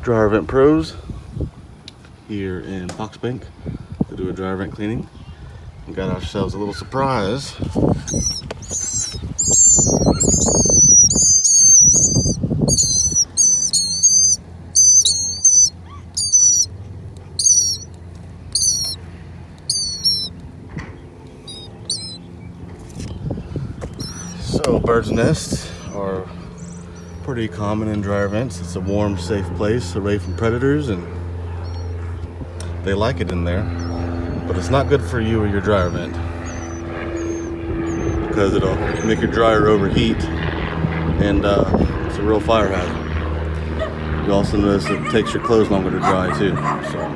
Dryer Vent Pros here in Foxbank to do a dryer vent cleaning. We got ourselves a little surprise. So birds' nests are pretty common in dryer vents. It's a warm, safe place away from predators, and they like it in there. But it's not good for you or your dryer vent because it'll make your dryer overheat, and it's a real fire hazard. You also notice it takes your clothes longer to dry too. So